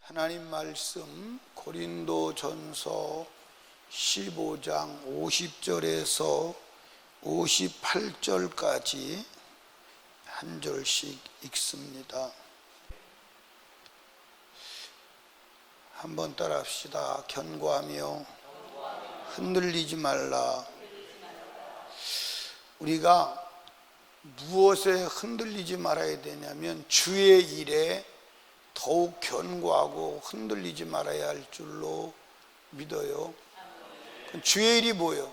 하나님 말씀 고린도전서 15장 50절에서 58절까지 한 절씩 읽습니다. 한번 따라 합시다. 견고하며 흔들리지 말라. 우리가 무엇에 흔들리지 말아야 되냐면 주의 일에 더욱 견고하고 흔들리지 말아야 할 줄로 믿어요. 주의 일이 뭐예요?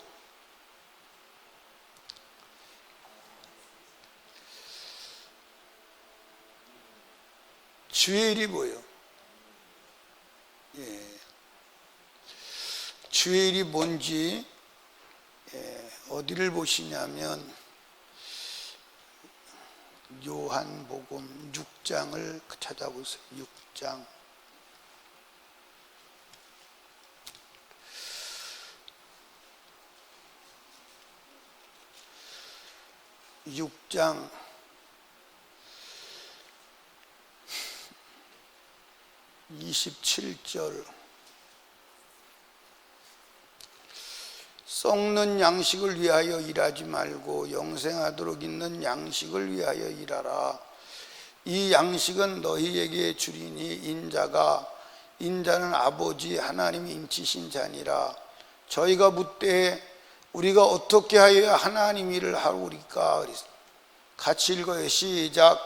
주의 일이 뭐예요? 주의 일이 뭔지 어디를 보시냐면 요한복음 6장을 찾아보세요. 6장. (6장) 27절. 썩는 양식을 위하여 일하지 말고 영생하도록 있는 양식을 위하여 일하라. 이 양식은 너희에게 주리니 인자는 아버지 하나님이 인치신 자니라. 저희가 묻되 우리가 어떻게 하여야 하나님 일을 하오리까? 같이 읽어요. 시작.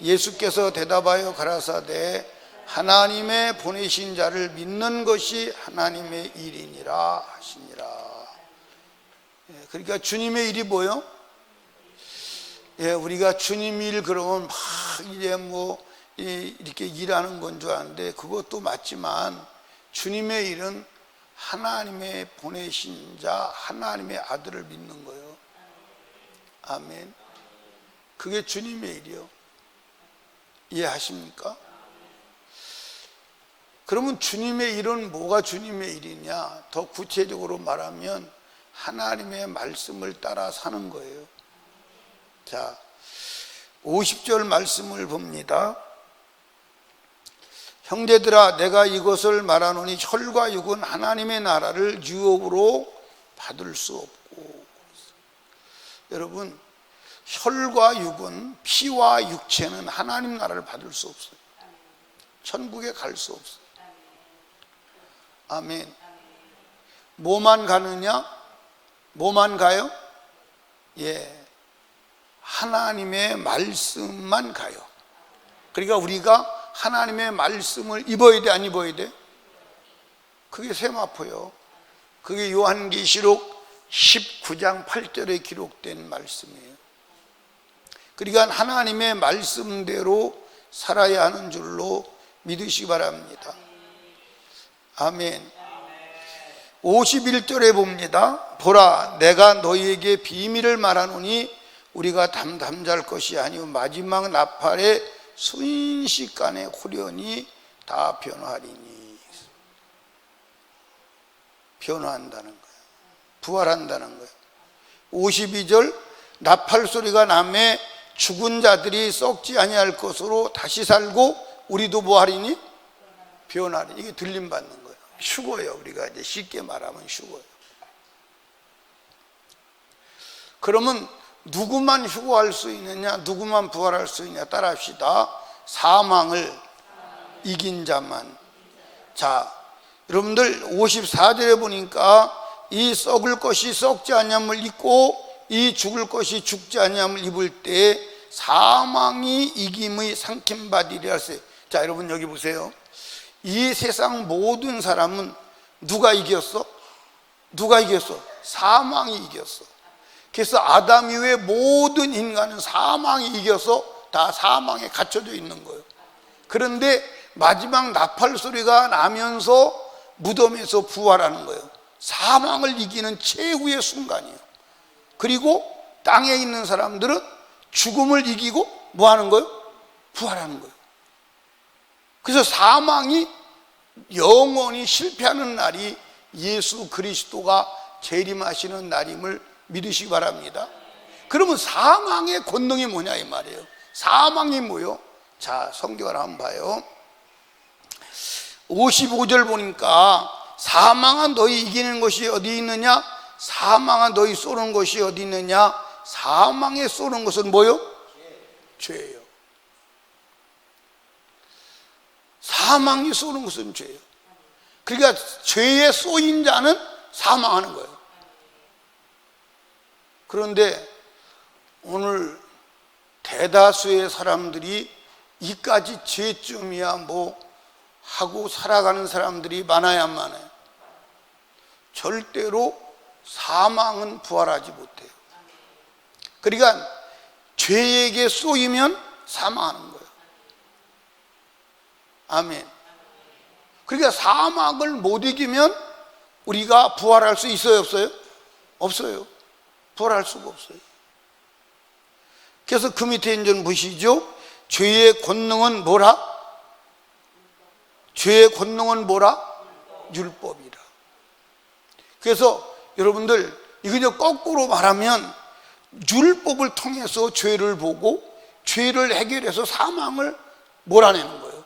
예수께서 대답하여 가라사대 하나님의 보내신 자를 믿는 것이 하나님의 일이니라 하시니라. 그러니까 주님의 일이 뭐요? 우리가 주님 일 그러면 막 이제 이렇게 일하는 건 줄 아는데 그것도 맞지만 주님의 일은 하나님의 보내신 자, 하나님의 아들을 믿는 거예요. 아멘. 그게 주님의 일이요. 이해하십니까? 그러면 주님의 일은 뭐가 주님의 일이냐? 더 구체적으로 말하면 하나님의 말씀을 따라 사는 거예요. 자, 50절 말씀을 봅니다. 형제들아, 내가 이것을 말하노니 혈과 육은 하나님의 나라를 유업으로 받을 수 없고. 여러분, 혈과 육은, 피와 육체는 하나님 나라를 받을 수 없어요. 천국에 갈 수 없어요. 아멘. 뭐만 가느냐? 뭐만 가요? 하나님의 말씀만 가요. 그러니까 우리가 하나님의 말씀을 입어야 돼, 안 입어야 돼? 그게 세마포요. 그게 요한계시록 19장 8절에 기록된 말씀이에요. 그러니까 하나님의 말씀대로 살아야 하는 줄로 믿으시기 바랍니다. 아멘. 51절에 봅니다. 보라, 내가 너희에게 비밀을 말하노니 우리가 담잠잘 것이 아니오 마지막 나팔에 순식간에 홀연히 다 변화하리니. 변화한다는 거예요. 부활한다는 거예요. 52절, 나팔 소리가 나매 죽은 자들이 썩지 아니할 것으로 다시 살고 우리도 뭐하리니? 변화하리니. 이게 들림받는 거예요. 휴거예요. 우리가 이제 쉽게 말하면 휴거예요. 그러면 누구만 휴거할 수 있느냐? 누구만 부활할 수 있느냐? 따라 합시다. 사망을 이긴 자만. 자, 여러분들 54절에 보니까 이 썩을 것이 썩지 않냐을 입고 이 죽을 것이 죽지 않냐을 입을 때 사망이 이김의 삼킴받으리라 했어요. 자, 여러분 여기 보세요. 이 세상 모든 사람은 누가 이겼어? 누가 이겼어? 사망이 이겼어. 그래서 아담 이후에 모든 인간은 사망이 이겨서 다 사망에 갇혀져 있는 거예요. 그런데 마지막 나팔 소리가 나면서 무덤에서 부활하는 거예요. 사망을 이기는 최후의 순간이에요. 그리고 땅에 있는 사람들은 죽음을 이기고 뭐 하는 거예요? 부활하는 거예요. 그래서 사망이 영원히 실패하는 날이 예수 그리스도가 재림하시는 날임을 믿으시기 바랍니다. 그러면 사망의 권능이 뭐냐 이 말이에요. 사망이 뭐요? 자, 성경을 한번 봐요. 55절 보니까 사망아 너희 이기는 것이 어디 있느냐? 사망아 너희 쏘는 것이 어디 있느냐? 사망에 쏘는 것은 뭐요? 죄예요. 사망이 쏘는 것은 죄예요. 그러니까 죄에 쏘인 자는 사망하는 거예요. 그런데 오늘 대다수의 사람들이 이까지 죄쯤이야 뭐 하고 살아가는 사람들이 많아야만 해요. 절대로 사망은 부활하지 못해요. 그러니까 죄에게 쏘이면 사망하는 거예요. 아멘. 그러니까 사망을 못 이기면 우리가 부활할 수 있어요, 없어요? 없어요. 부활할 수가 없어요. 그래서 그 밑에 이제 보시죠. 죄의 권능은 뭐라? 죄의 권능은 뭐라? 율법이라. 그래서 여러분들 이거 거꾸로 말하면 율법을 통해서 죄를 보고 죄를 해결해서 사망을 몰아내는 거예요.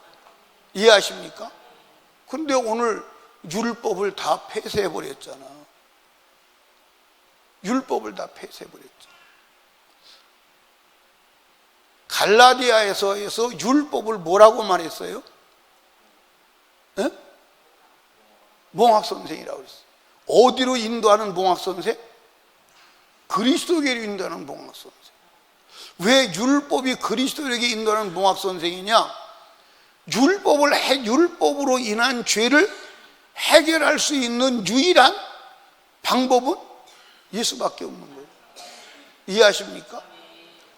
이해하십니까? 그런데 오늘 율법을 다 폐쇄해버렸잖아. 율법을 다 폐쇄해버렸죠. 갈라디아에서 율법을 뭐라고 말했어요? 에? 몽학선생이라고 그랬어요. 어디로 인도하는 몽학선생? 그리스도에게 인도하는 몽학선생. 왜 율법이 그리스도에게 인도하는 몽학선생이냐? 율법으로 인한 죄를 해결할 수 있는 유일한 방법은 예수밖에 없는 거예요. 이해하십니까?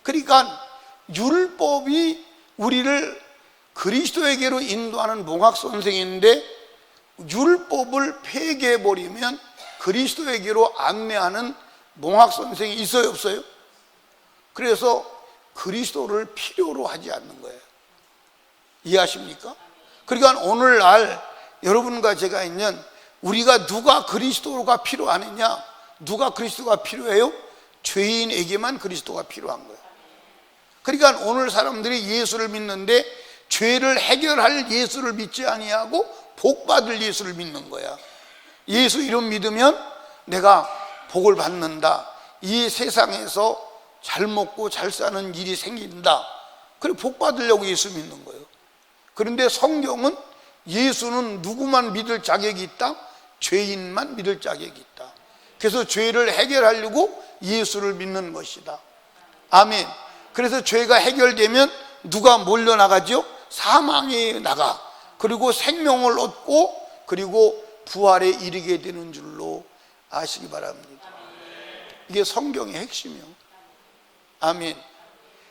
그러니까 율법이 우리를 그리스도에게로 인도하는 몽학선생인데 율법을 폐기해버리면 그리스도에게로 안내하는 몽학선생이 있어요, 없어요? 그래서 그리스도를 필요로 하지 않는 거예요. 이해하십니까? 그러니까 오늘날 여러분과 제가 있는 우리가 누가 그리스도가 필요하느냐? 누가 그리스도가 필요해요? 죄인에게만 그리스도가 필요한 거예요. 그러니까 오늘 사람들이 예수를 믿는데 죄를 해결할 예수를 믿지 아니하고 복받을 예수를 믿는 거야. 예수 이름 믿으면 내가 복을 받는다. 이 세상에서 잘 먹고 잘 사는 일이 생긴다. 그래 복 받으려고 예수 믿는 거예요. 그런데 성경은 예수는 누구만 믿을 자격이 있다? 죄인만 믿을 자격이 있다. 그래서 죄를 해결하려고 예수를 믿는 것이다. 아멘. 그래서 죄가 해결되면 누가 몰려나가죠? 사망에 나가. 그리고 생명을 얻고 그리고 부활에 이르게 되는 줄로 아시기 바랍니다. 이게 성경의 핵심이요. 아멘.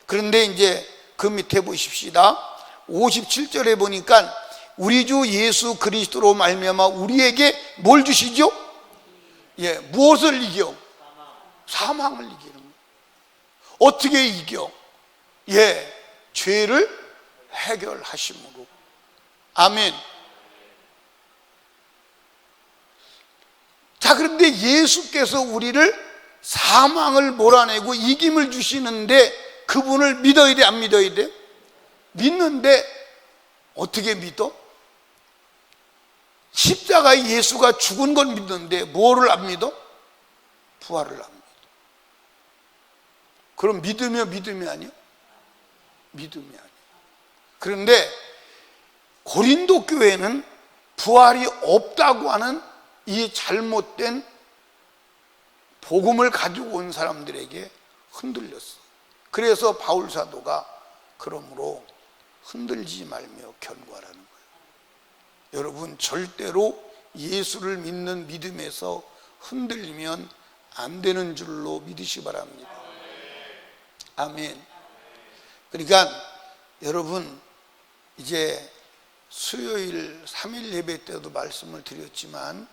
그런데 이제 그 밑에 보십시다. 57절에 보니까 우리 주 예수 그리스도로 말미암아 우리에게 뭘 주시죠? 예, 무엇을 이겨? 사망을 이기는 거예요. 어떻게 이겨? 예, 죄를 해결하심으로. 아멘. 자, 그런데 예수께서 우리를 사망을 몰아내고 이김을 주시는데 그분을 믿어야 돼, 안 믿어야 돼? 믿는데 어떻게 믿어? 십자가에 예수가 죽은 걸 믿는데 뭐를 안 믿어? 부활을 안 믿어. 그럼 믿음이 아니야? 믿음이 아니야. 그런데 고린도 교회는 부활이 없다고 하는 이 잘못된 복음을 가지고 온 사람들에게 흔들렸어. 그래서 바울 사도가 그러므로 흔들리지 말며 견고하라는 거예요. 여러분 절대로 예수를 믿는 믿음에서 흔들리면 안 되는 줄로 믿으시기 바랍니다. 아멘. 그러니까 여러분 이제 수요일 3일 예배 때도 말씀을 드렸지만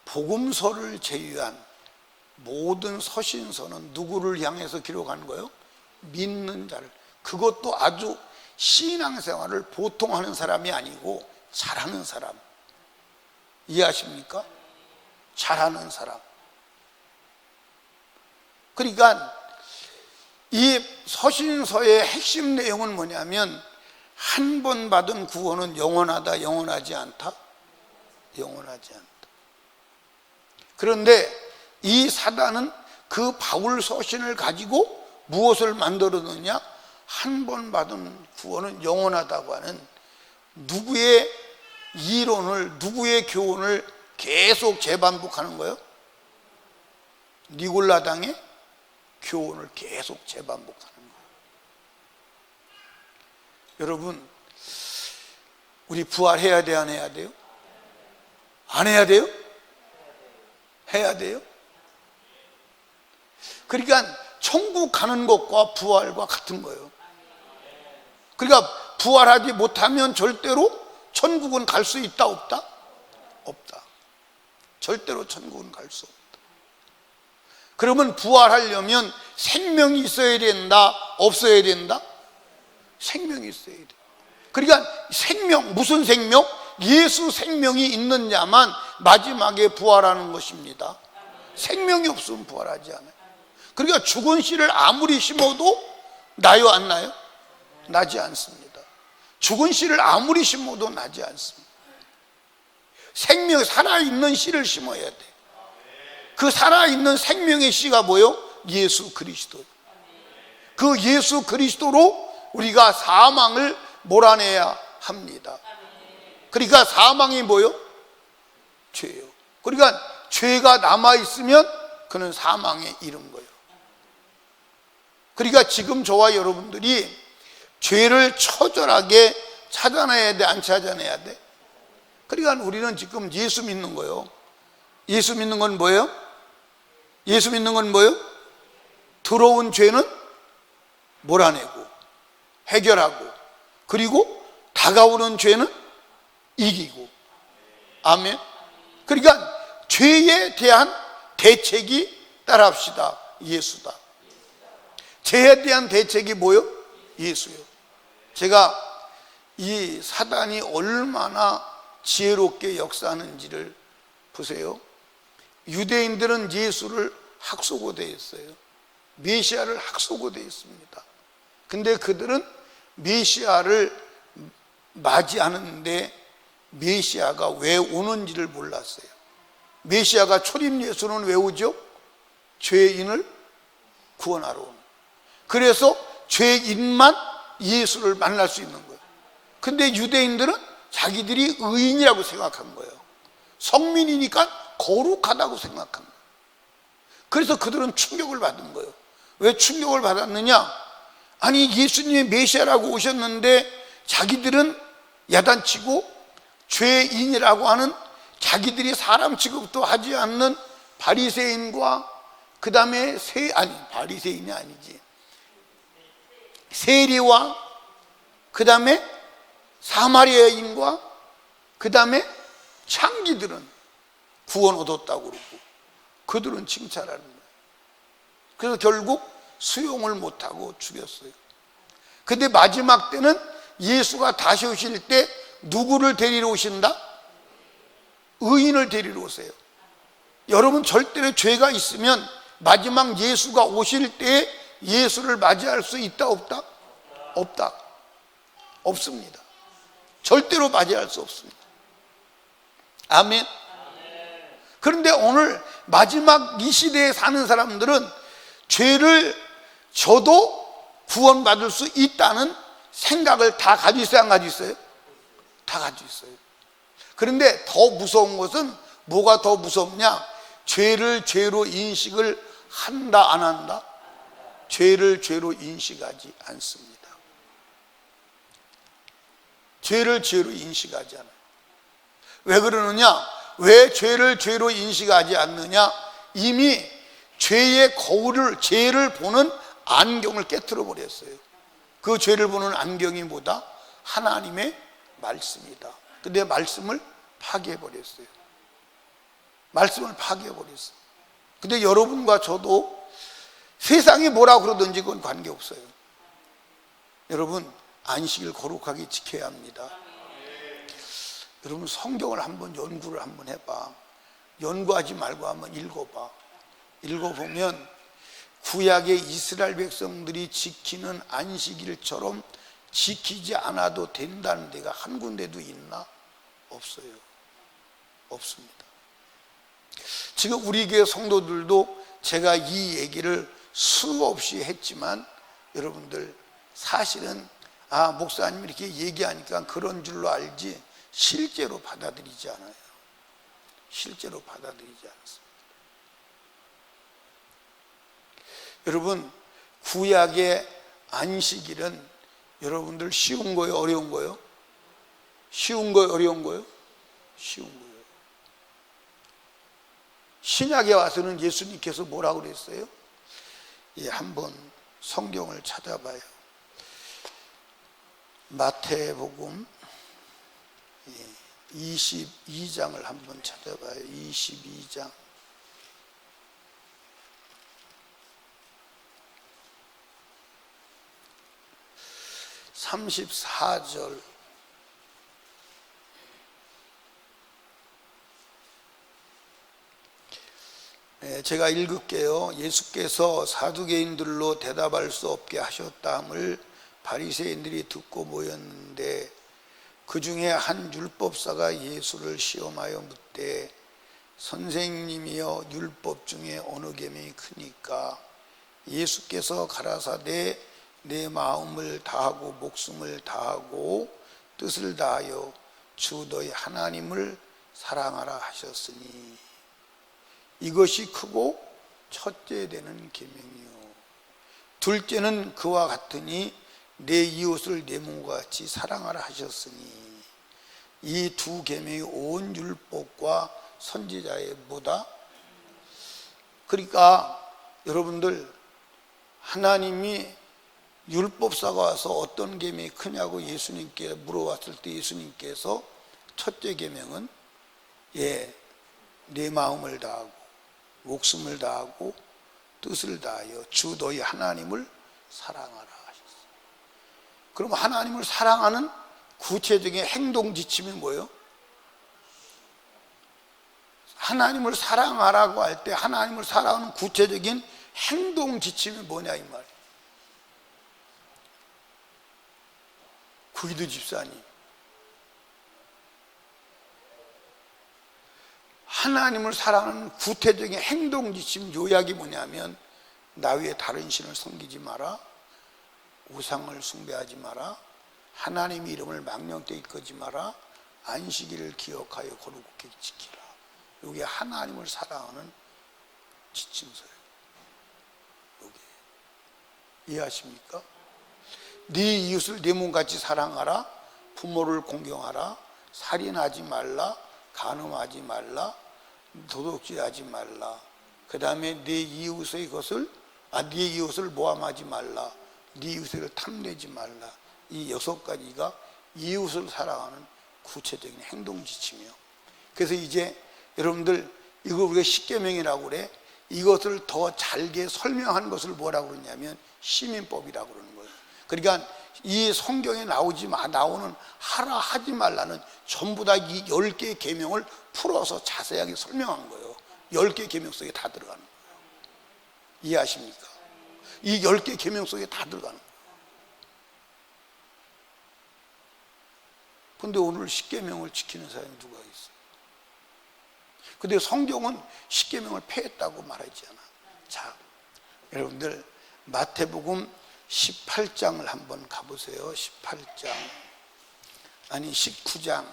복음서를 제외한 모든 서신서는 누구를 향해서 기록한 거예요? 믿는 자를. 그것도 아주 신앙생활을 보통 하는 사람이 아니고 잘하는 사람. 이해하십니까? 잘하는 사람. 그러니까 이 서신서의 핵심 내용은 뭐냐면 한 번 받은 구원은 영원하다, 영원하지 않다? 영원하지 않다. 그런데 이 사단은 그 바울 서신을 가지고 무엇을 만들어놓냐? 한 번 받은 구원은 영원하다고 하는 누구의 이론을, 누구의 교훈을 계속 재반복하는 거예요? 니골라당의 교훈을 계속 재반복하는 거예요. 여러분, 우리 부활해야 돼, 안 해야 돼요? 안 해야 돼요? 해야 돼요? 그러니까 천국 가는 것과 부활과 같은 거예요. 그러니까 부활하지 못하면 절대로 천국은 갈 수 있다, 없다? 없다. 절대로 천국은 갈 수 없다. 그러면 부활하려면 생명이 있어야 된다, 없어야 된다? 생명이 있어야 돼. 그러니까 생명, 무슨 생명? 예수 생명이 있는 자만 마지막에 부활하는 것입니다. 생명이 없으면 부활하지 않아요. 그러니까 죽은 씨를 아무리 심어도 나요, 안 나요? 나지 않습니다. 죽은 씨를 아무리 심어도 나지 않습니다. 생명, 살아있는 씨를 심어야 돼. 그 살아있는 생명의 씨가 뭐요? 예수 그리스도. 그 예수 그리스도로 우리가 사망을 몰아내야 합니다. 그러니까 사망이 뭐요? 죄요. 그러니까 죄가 남아있으면 그는 사망에 이른 거예요. 그러니까 지금 저와 여러분들이 죄를 처절하게 찾아내야 돼, 안 찾아내야 돼? 그러니까 우리는 지금 예수 믿는 거예요. 예수 믿는 건 뭐예요? 예수 믿는 건 뭐예요? 들어온 죄는 몰아내고 해결하고, 그리고 다가오는 죄는 이기고. 아멘. 그러니까 죄에 대한 대책이, 따라합시다, 예수다. 죄에 대한 대책이 뭐요? 예수요. 제가 이 사단이 얼마나 지혜롭게 역사하는지를 보세요. 유대인들은 예수를 학소고대에 있어요. 메시아를 학소고대에 있습니다. 근데 그들은 메시아를 맞이하는데 메시아가 왜 오는지를 몰랐어요. 메시아가 초림 예수는 왜 오죠? 죄인을 구원하러 오는. 그래서 죄인만 예수를 만날 수 있는 거예요. 근데 유대인들은 자기들이 의인이라고 생각한 거예요. 성민이니까 거룩하다고 생각한 거예요. 그래서 그들은 충격을 받은 거예요. 왜 충격을 받았느냐? 아니, 예수님이 메시아라고 오셨는데 자기들은 야단치고 죄인이라고 하는, 자기들이 사람 취급도 하지 않는 바리새인과 그 다음에 바리새인이 아니지, 세리와 그 다음에 사마리아인과 그 다음에 창기들은 구원 얻었다고 그러고 그들은 칭찬하는 거예요. 그래서 결국 수용을 못하고 죽였어요. 근데 마지막 때는 예수가 다시 오실 때 누구를 데리러 오신다? 의인을 데리러 오세요. 여러분, 절대로 죄가 있으면 마지막 예수가 오실 때 예수를 맞이할 수 있다, 없다? 없다. 없습니다. 절대로 맞이할 수 없습니다. 아멘. 그런데 오늘 마지막 이 시대에 사는 사람들은 죄를 져도 구원받을 수 있다는 생각을 다 가지고 있어요, 안 가지고 있어요? 다 가지고 있어요. 그런데 더 무서운 것은 뭐가 더 무섭냐? 죄를 죄로 인식을 한다, 안 한다? 죄를 죄로 인식하지 않습니다. 죄를 죄로 인식하지 않아요. 왜 그러느냐? 왜 죄를 죄로 인식하지 않느냐? 이미 죄의 거울을, 죄를 보는 안경을 깨트려 버렸어요. 그 죄를 보는 안경이 뭐다? 하나님의 말씀이다. 근데 말씀을 파괴해 버렸어요. 말씀을 파괴해 버렸어요. 근데 여러분과 저도 세상이 뭐라 그러든지 그건 관계없어요. 여러분, 안식일 거룩하게 지켜야 합니다. 여러분, 성경을 한번 연구를 한번 해봐. 연구하지 말고 한번 읽어봐. 읽어보면 구약의 이스라엘 백성들이 지키는 안식일처럼 지키지 않아도 된다는 데가 한 군데도 있나? 없어요. 없습니다. 지금 우리 교회 성도들도 제가 이 얘기를 수없이 했지만 여러분들 사실은 목사님이 이렇게 얘기하니까 그런 줄로 알지 실제로 받아들이지 않아요. 실제로 받아들이지 않습니다. 여러분, 구약의 안식일은 여러분들 쉬운 거예요? 어려운 거예요? 쉬운 거예요? 어려운 거예요? 쉬운 거예요. 신약에 와서는 예수님께서 뭐라고 그랬어요? 한번 성경을 찾아봐요. 마태복음 22장을 한번 찾아봐요. 22장. (34절) 제가 읽을게요. 예수께서 사두개인들로 대답할 수 없게 하셨다함을 바리새인들이 듣고 모였는데 그 중에 한 율법사가 예수를 시험하여 묻되 선생님이여 율법 중에 어느 계명이 크니까? 예수께서 가라사대 내 마음을 다하고 목숨을 다하고 뜻을 다하여 주 너희 하나님을 사랑하라 하셨으니 이것이 크고 첫째 되는 계명이요 둘째는 그와 같으니 내 이웃을 내 몸과 같이 사랑하라 하셨으니 이 두 계명이 온 율법과 선지자의 뭐다? 그러니까 여러분들 하나님이 율법사가 와서 어떤 계명이 크냐고 예수님께 물어봤을 때 예수님께서 첫째 계명은 내 마음을 다하고 목숨을 다하고 뜻을 다하여 주 너희 하나님을 사랑하라 하셨어요. 그럼 하나님을 사랑하는 구체적인 행동 지침이 뭐예요? 하나님을 사랑하라고 할 때 하나님을 사랑하는 구체적인 행동 지침이 뭐냐 이 말이에요. 구기도 집사님, 하나님을 사랑하는 구체적인 행동 지침 요약이 뭐냐면 나 외에 다른 신을 섬기지 마라, 우상을 숭배하지 마라, 하나님의 이름을 망령되이 일컫지 마라, 안식일을 기억하여 거룩하게 지키라. 이게 하나님을 사랑하는 지침서예요. 여기 이해하십니까? 네 이웃을 네 몸같이 사랑하라, 부모를 공경하라, 살인하지 말라, 간음하지 말라, 도둑질하지 말라. 그 다음에 네 이웃의 것을 네 이웃을 모함하지 말라, 네 이웃을 탐내지 말라. 이 6가지가 이웃을 사랑하는 구체적인 행동 지침이요. 그래서 이제 여러분들 이거 우리가 십계명이라고 그래. 이것을 더 잘게 설명한 것을 뭐라고 그러냐면 시민법이라고 그러는 거예요. 그러니까 이 성경에 나오는 하라 하지 말라는 전부 다 이 10개의 계명을 풀어서 자세하게 설명한 거예요. 10개 계명 속에 다 들어가는 거예요. 이해하십니까? 이 10개 계명 속에 다 들어가는 거예요. 근데 오늘 십계명을 지키는 사람이 누가 있어요? 근데 성경은 십계명을 폐했다고 말하지 않아. 자, 여러분들 마태복음 18장을 한번 가보세요. 18장 아니 19장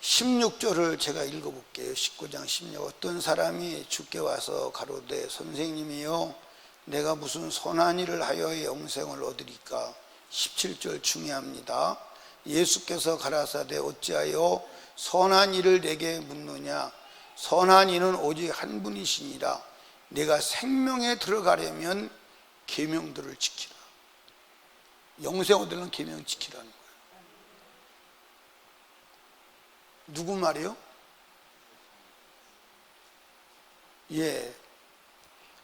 16절을 제가 읽어볼게요. 19장 16. 어떤 사람이 주께 와서 가로되 선생님이여 내가 무슨 선한 일을 하여 영생을 얻으리까? 17절 중요합니다. 예수께서 가라사대 어찌하여 선한 일을 내게 묻느냐? 선한 이는 오직 한 분이시니라. 내가 생명에 들어가려면 계명들을 지키라. 영생 얻으려면 계명 지키라는 거예요. 누구 말이요? 예.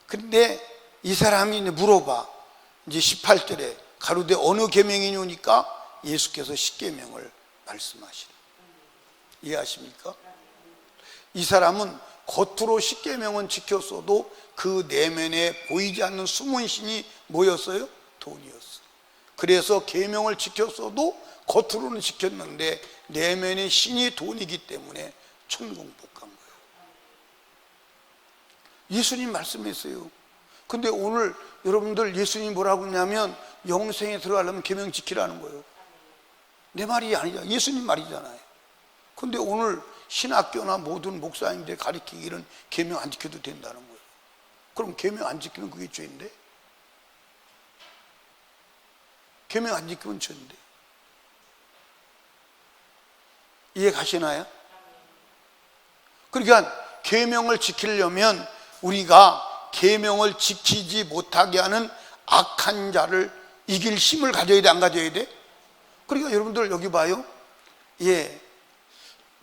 근데 이 사람이 물어봐. 이제 18절에 가로되 어느 계명이냐니까 예수께서 십계명을 말씀하시라. 이해하십니까? 이 사람은 겉으로 십계명은 지켰어도 그 내면에 보이지 않는 숨은 신이 뭐였어요? 돈이었어요. 그래서 계명을 지켰어도 겉으로는 지켰는데 내면의 신이 돈이기 때문에 천국 못 간 거예요. 예수님 말씀했어요. 근데 오늘 여러분들 예수님이 뭐라고 했냐면 영생에 들어가려면 계명 지키라는 거예요. 내 말이 아니잖아. 예수님 말이잖아요. 근데 오늘 신학교나 모든 목사님들 가르치기는 계명 안 지켜도 된다는 거예요. 그럼 계명 안 지키면 그게 죄인데? 계명 안 지키면 죄인데? 이해 가시나요? 그러니까 계명을 지키려면 우리가 계명을 지키지 못하게 하는 악한 자를 이길 힘을 가져야 돼, 안 가져야 돼? 그러니까 여러분들 여기 봐요.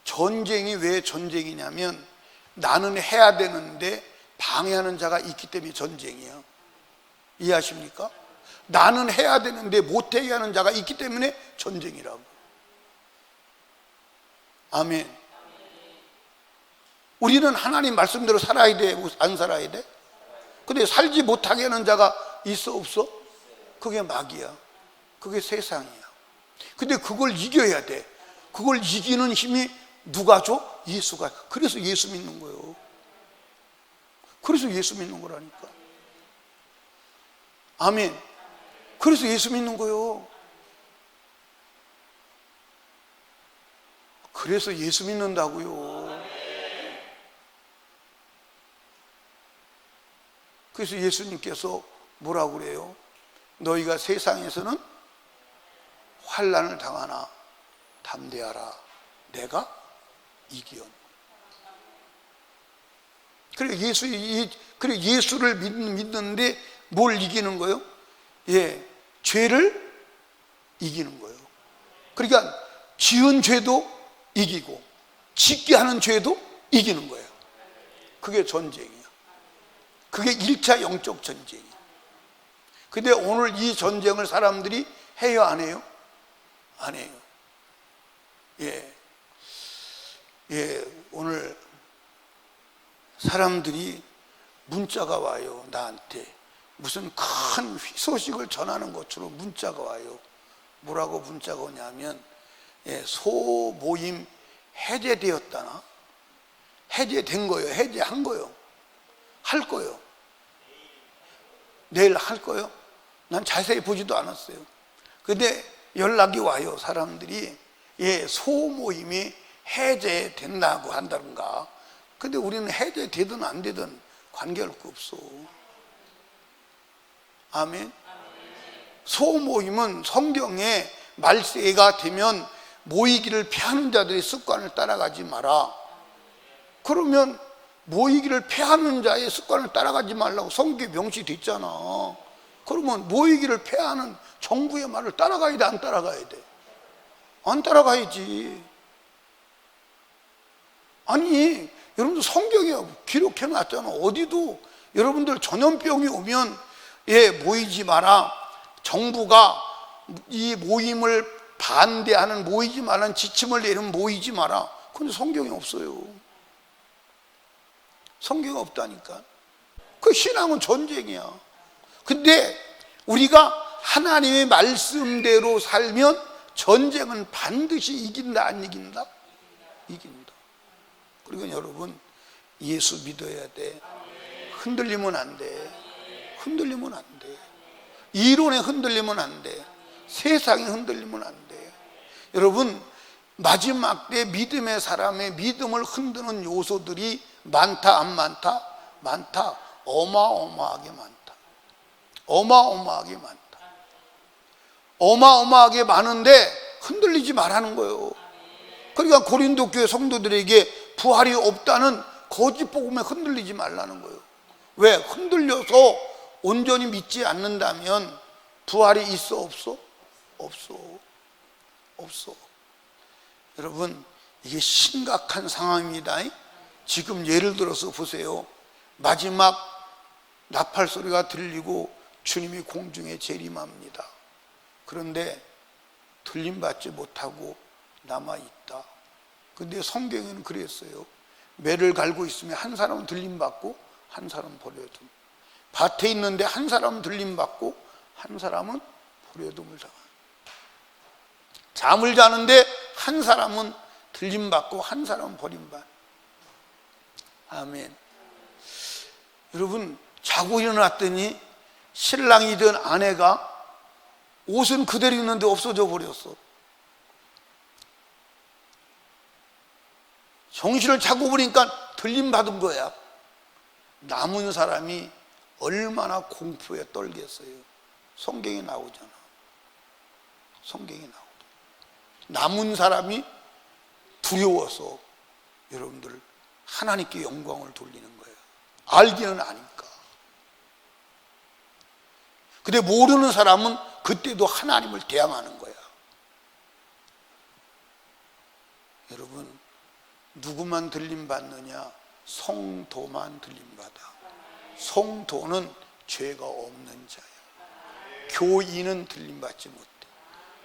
전쟁이 왜 전쟁이냐면 나는 해야 되는데 방해하는 자가 있기 때문에 전쟁이에요. 이해하십니까? 나는 해야 되는데 못하게 하는 자가 있기 때문에 전쟁이라고. 아멘. 우리는 하나님 말씀대로 살아야 돼, 안 살아야 돼? 근데 살지 못하게 하는 자가 있어, 없어? 그게 마귀야. 그게 세상이야. 근데 그걸 이겨야 돼. 그걸 이기는 힘이 누가 줘? 예수가. 그래서 예수 믿는 거예요. 그래서 예수 믿는 거라니까. 아멘. 그래서 예수 믿는 거예요. 그래서 예수 믿는다고요. 그래서 예수님께서 뭐라고 그래요? 너희가 세상에서는 환난을 당하나 담대하라. 내가 이기었노라. 그래 예수를 믿는데 뭘 이기는 거예요? 죄를 이기는 거예요. 그러니까 지은 죄도 이기고 짓게 하는 죄도 이기는 거예요. 그게 전쟁이에요. 그게 1차 영적 전쟁이에요. 근데 오늘 이 전쟁을 사람들이 해요, 안 해요? 안 해요. 오늘 사람들이 문자가 와요. 나한테 무슨 큰 소식을 전하는 것처럼 문자가 와요. 뭐라고 문자가 오냐면 소모임 해제되었다나? 해제된 거예요. 해제한 거예요. 할 거예요. 내일 할 거예요. 난 자세히 보지도 않았어요. 근데 연락이 와요. 사람들이 소모임이 해제된다고 한다든가. 근데 우리는 해제되든 안 되든 관계할 거 없어. 아멘. 소모임은 성경에 말세가 되면 모이기를 피하는 자들의 습관을 따라가지 마라. 그러면 모이기를 피하는 자의 습관을 따라가지 말라고 성경에 명시돼 있잖아. 그러면 모이기를 피하는 정부의 말을 따라가야 돼, 안 따라가야 돼? 안 따라가야지. 아니, 여러분들 성경에 기록해 놨잖아. 어디도 여러분들 전염병이 오면 모이지 마라. 정부가 이 모임을 반대하는, 모이지 말라는 지침을 내리면 모이지 마라. 근데 성경에 없어요. 성경에 없다니까. 그 신앙은 전쟁이야. 근데 우리가 하나님의 말씀대로 살면 전쟁은 반드시 이긴다, 안 이긴다? 이긴다. 그러니까 여러분, 예수 믿어야 돼. 흔들리면 안 돼. 흔들리면 안 돼. 이론에 흔들리면 안 돼. 세상에 흔들리면 안 돼. 여러분, 마지막 때 믿음의 사람의 믿음을 흔드는 요소들이 많다, 안 많다? 많다. 어마어마하게 많다. 어마어마하게 많다. 어마어마하게 많은데 흔들리지 말라는 거예요. 그러니까 고린도 교회 성도들에게 부활이 없다는 거짓 복음에 흔들리지 말라는 거예요. 왜? 흔들려서 온전히 믿지 않는다면 부활이 있어, 없어? 없어. 없어. 여러분, 이게 심각한 상황입니다. 지금 예를 들어서 보세요. 마지막 나팔 소리가 들리고 주님이 공중에 재림합니다. 그런데 들림받지 못하고 남아있다. 근데 성경에는 그랬어요. 매를 갈고 있으면 한 사람은 들림받고 한 사람은 버려둠. 밭에 있는데 한 사람은 들림받고 한 사람은 버려둠을 당한. 잠을 자는데 한 사람은 들림받고 한 사람은 버림받. 아멘. 여러분, 자고 일어났더니 신랑이든 아내가 옷은 그대로 있는데 없어져 버렸어. 정신을 차고 보니까 들림받은 거야. 남은 사람이 얼마나 공포에 떨겠어요. 성경에 나오잖아. 성경에 나오잖아. 남은 사람이 두려워서 여러분들 하나님께 영광을 돌리는 거예요. 알기는 아니까. 근데 모르는 사람은 그때도 하나님을 대항하는 거야. 여러분, 누구만 들림받느냐? 성도만 들림받아. 성도는 죄가 없는 자야. 교인은 들림받지 못해.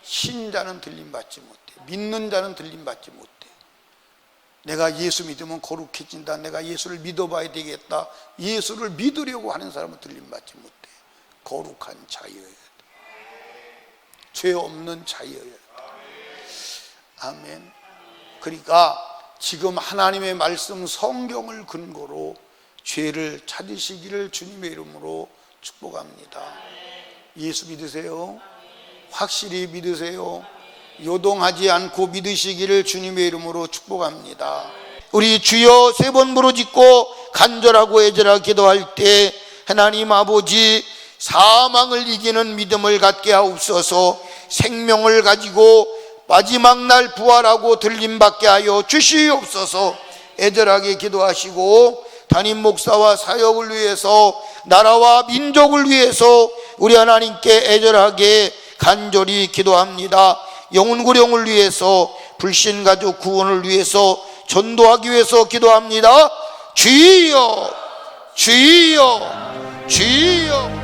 신자는 들림받지 못해. 믿는 자는 들림받지 못해. 내가 예수 믿으면 거룩해진다. 내가 예수를 믿어봐야 되겠다. 예수를 믿으려고 하는 사람은 들림받지 못해. 거룩한 자여야 돼. 죄 없는 자여야 돼. 아멘. 그러니까 지금 하나님의 말씀 성경을 근거로 죄를 찾으시기를 주님의 이름으로 축복합니다. 예수 믿으세요? 확실히 믿으세요? 요동하지 않고 믿으시기를 주님의 이름으로 축복합니다. 우리 주여 세 번 부르짖고 간절하고 애절하게 기도할 때 하나님 아버지, 사망을 이기는 믿음을 갖게 하옵소서. 생명을 가지고 마지막 날 부활하고 들림받게 하여 주시옵소서. 애절하게 기도하시고 담임 목사와 사역을 위해서, 나라와 민족을 위해서 우리 하나님께 애절하게 간절히 기도합니다. 영혼구령을 위해서, 불신가족 구원을 위해서, 전도하기 위해서 기도합니다. 주여, 주여, 주여.